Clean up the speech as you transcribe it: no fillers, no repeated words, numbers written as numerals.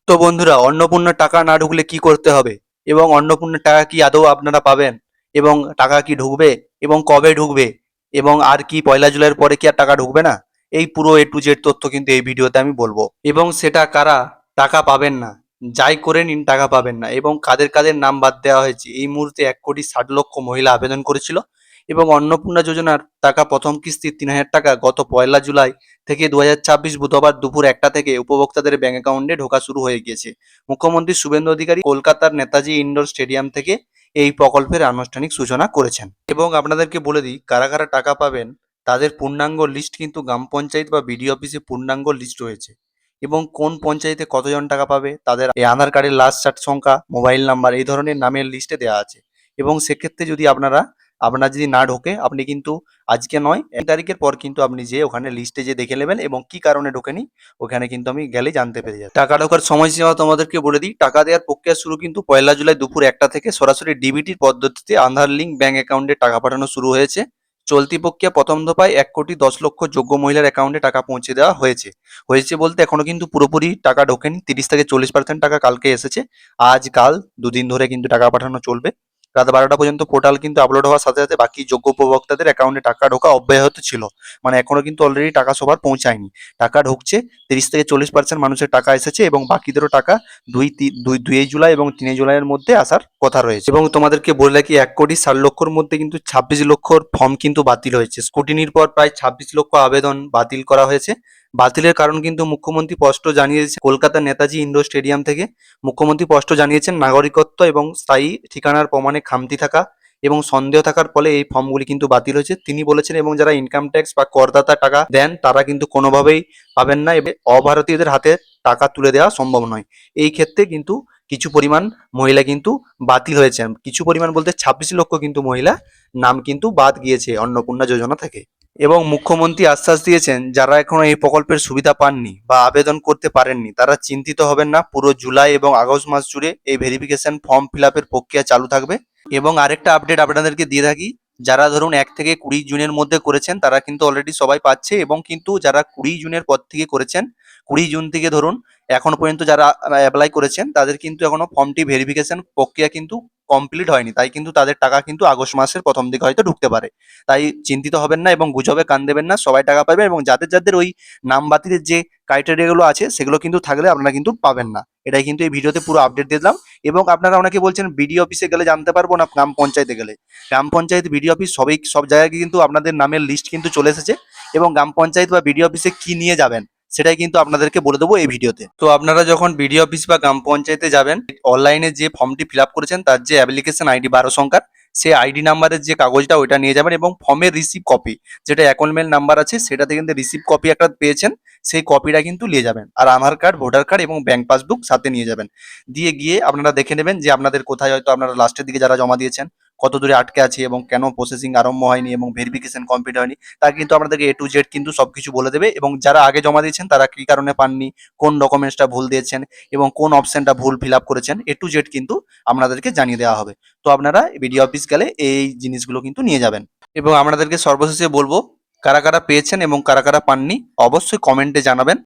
তো বন্ধুরা, অন্নপূর্ণার টাকা না ঢুকলে কি করতে হবে এবং অন্নপূর্ণার টাকা কি আদৌ আপনারা পাবেন এবং টাকা কি ঢুকবে এবং কবে ঢুকবে এবং আর কি পয়লা জুলাইয়ের পরে কি আর টাকা ঢুকবে না, এই পুরো এ টু জেড তথ্য কিন্তু এই ভিডিওতে আমি বলবো। এবং সেটা কারা টাকা পাবেন না, যাই করে নিন টাকা পাবেন না, এবং কাদের কাদের নাম বাদ দেওয়া হয়েছে। এই মুহূর্তে 1,60,00,000 মহিলা আবেদন করেছিল এবং অন্নপূর্ণা যোজনার টাকা প্রথম কিস্তি 3,000 টাকা গত পয়লা জুলাই থেকে 2026 বুধবার দুপুর 1টা থেকে উপভোক্তাদের ব্যাংক অ্যাকাউন্টে ঢোকা শুরু হয়ে গিয়েছে। মুখ্যমন্ত্রী শুভেন্দু অধিকারী কলকাতার নেতাজি ইন্ডোর স্টেডিয়াম থেকে এই প্রকল্পের আনুষ্ঠানিক সূচনা করেছেন। এবং আপনাদেরকে বলে দিই, কারা কারা টাকা পাবেন তাদের পূর্ণাঙ্গ লিস্ট কিন্তু গ্রাম পঞ্চায়েত বা বিডিও অফিসে পূর্ণাঙ্গ লিস্ট রয়েছে। এবং কোন পঞ্চায়েতে কতজন টাকা পাবে তাদের এই আধার কার্ডের লাস্ট 4 সংখ্যা, মোবাইল নাম্বার, এই ধরনের নামের লিস্টে দেওয়া আছে। এবং সেক্ষেত্রে যদি আপনার যদি না ঢোকে, আপনি কিন্তু আজকে নয় 1 তারিখের পর কিন্তু আপনি যেয়ে ওখানে লিস্টে যেয়ে দেখে নেবেন এবং কি কারণে ঢোকেনি ওখানে কিন্তু আমি গেলেই জানতে পেরে যাবেন। টাকা ঢোকার সময়সীমা তোমাদেরকে বলে দিই, টাকা দেওয়ার প্রক্রিয়া শুরু কিন্তু পয়লা জুলাই দুপুর 1টা থেকে সরাসরি ডিবিটির পদ্ধতিতে আধার লিঙ্ক ব্যাংক অ্যাকাউন্টে টাকা পাঠানো শুরু হয়েছে। চলতি প্রক্রিয়া প্রথম দফায় 1,10,00,000 যোগ্য মহিলার অ্যাকাউন্টে টাকা পৌঁছে দেওয়া হয়েছে। হয়েছে বলতে এখনো কিন্তু পুরোপুরি টাকা ঢোকেনি, 30 থেকে 40% টাকা কালকে এসেছে। আজ কাল দুদিন ধরে কিন্তু টাকা পাঠানো চলবে। রাত 12টা পর্যন্ত পোর্টাল কিন্তু আপলোড হওয়ার সাথে সাথে বাকি যোগ্য উপভোক্তাদের অ্যাকাউন্টে টাকা ঢোকা অব্যাহত ছিল। মানে এখনো কিন্তু অলরেডি টাকা সবার পৌঁছায়নি। টাকা ঢুকছে, 30 থেকে 40% মানুষের টাকা এসেছে এবং বাকিদেরও টাকা 2 জুলাই এবং 3 জুলাইয়ের মধ্যে আসার কথা রয়েছে। এবং তোমাদেরকে বলে রাখি, 1,60,00,000 মধ্যে কিন্তু 26,00,000 ফর্ম কিন্তু বাতিল হয়েছে। স্ক্রুটিনির পর প্রায় 26,00,000 আবেদন বাতিল করা হয়েছে। বাতিলের কারণ কিন্তু মুখ্যমন্ত্রী স্পষ্ট জানিয়েছে কলকাতার নেতাজি ইন্ডোর স্টেডিয়াম থেকে। মুখ্যমন্ত্রী স্পষ্ট জানিয়েছেন নাগরিকত্ব এবং স্থায়ী ঠিকানার প্রমাণে খামতি থাকা এবং সন্দেহ থাকার ফলে এই ফর্মগুলি কিন্তু বাতিল হয়েছে। তিনি বলেছেন এবং যারা ইনকাম ট্যাক্স বা করদাতা টাকা দেন তারা কিন্তু কোনোভাবেই পাবেন না এবং অভারতীয়দের হাতে টাকা তুলে দেওয়া সম্ভব নয়। এই ক্ষেত্রে কিন্তু কিছু পরিমাণ মহিলা কিন্তু বাতিল হয়েছে। কিছু পরিমাণ বলতে 26,00,000 কিন্তু মহিলা নাম কিন্তু বাদ গিয়েছে অন্নপূর্ণা যোজনা থেকে। এবং মুখ্যমন্ত্রী আশ্বাস দিয়েছেন যারা এখনো এই প্রকল্পের সুবিধা পাননি বা আবেদন করতে পারেননি তারা চিন্তিত হবেন না। পুরো জুলাই এবং আগস্ট মাস জুড়ে এই ভেরিফিকেশন ফর্ম ফিল আপের প্রক্রিয়া চালু থাকবে। এবং আরেকটা আপডেট আপনাদেরকে দিয়ে থাকি, যারা ধরুন 1 থেকে 20 জুনের মধ্যে করেছেন তারা কিন্তু অলরেডি সবাই পাচ্ছে। এবং কিন্তু যারা 20 জুনের পর থেকে করেছেন, 20 জুন থেকে ধরুন এখনো পর্যন্ত যারা অ্যাপ্লাই করেছেন তাদের কিন্তু এখনো ফর্মটি ভেরিফিকেশন প্রক্রিয়া কিন্তু কমপ্লিট হয়নি। তাই কিন্তু তাদের টাকা কিন্তু আগস্ট মাসের প্রথম দিকে হয়তো ঢুকতে পারে। তাই চিন্তিত হবেন না এবং গুজবে কান দেবেন না, সবাই টাকা পাবে। এবং যাদের যাদের ওই নাম বাতিলের যে ক্রাইটেরিয়া গুলো আছে সেগুলো কিন্তু থাকলে আপনারা কিন্তু পাবেন না। এটাই কিন্তু এই ভিডিওতে পুরো আপডেট দিলাম। এবং আপনারা অনেকে বলছেন বিডিও অফিসে গেলে জানতে পারবো না গ্রাম পঞ্চায়েতে গেলে। গ্রাম পঞ্চায়েত, বিডিও অফিস সব জায়গায় কিন্তু আপনাদের নামের লিস্ট কিন্তু চলে এসেছে। এবং গ্রাম পঞ্চায়েত বা বিডিও অফিসে কি নিয়ে যাবেন সেটাই কিন্তু আপনাদেরকে বলে দেবো এই ভিডিওতে। তো আপনারা যখন বিডিও অফিস বা গ্রাম পঞ্চায়েতে যাবেন, অনলাইনে যে ফর্মটি ফিল আপ করেছেন তার যে অ্যাপ্লিকেশন আইডি 12 সংখ্যার, সেই আইডি নাম্বারের যে কাগজটা ওইটা নিয়ে যাবেন এবং ফর্মের রিসিভ কপি, যেটা অ্যাকাউন্টমেন্ট নাম্বার আছে সেটাতে কিন্তু রিসিভ কপি একটা পেয়েছেন, সেই কপিটা কিন্তু নিয়ে যাবেন। আর আধার কার্ড, ভোটার কার্ড এবং ব্যাংক পাসবুক সাথে নিয়ে যাবেন। দিয়ে গিয়ে আপনারা দেখে নেবেন যে আপনাদের কোথায় হয়তো আপনারা লাস্টের দিকে যারা জমা দিয়েছেন কত দূরে আটকে আছে এবং কেন প্রসেসিং আরম্ভ হয়নি এবং ভেরিফিকেশন কমপ্লিট হয়নি, তা কিন্তু আপনাদেরকে এ টু জেড কিন্তু সবকিছু বলে দেবে। এবং যারা আগে জমা দিয়েছেন তারা কি কারণে পাননি, কোন ডকুমেন্টসটা ভুল দিয়েছেন এবং কোন অপশনটা ভুল ফিল আপ করেছেন, এ টু জেড কিন্তু আপনাদেরকে জানিয়ে দেওয়া হবে। তো আপনারা বিডিও অফিস গেলে এই জিনিসগুলো কিন্তু নিয়ে যাবেন। এবং আপনাদেরকে সর্বশেষে বলবো, কারা কারা পেয়েছেন এবং কারা কারা পাননি অবশ্যই কমেন্টে জানাবেন।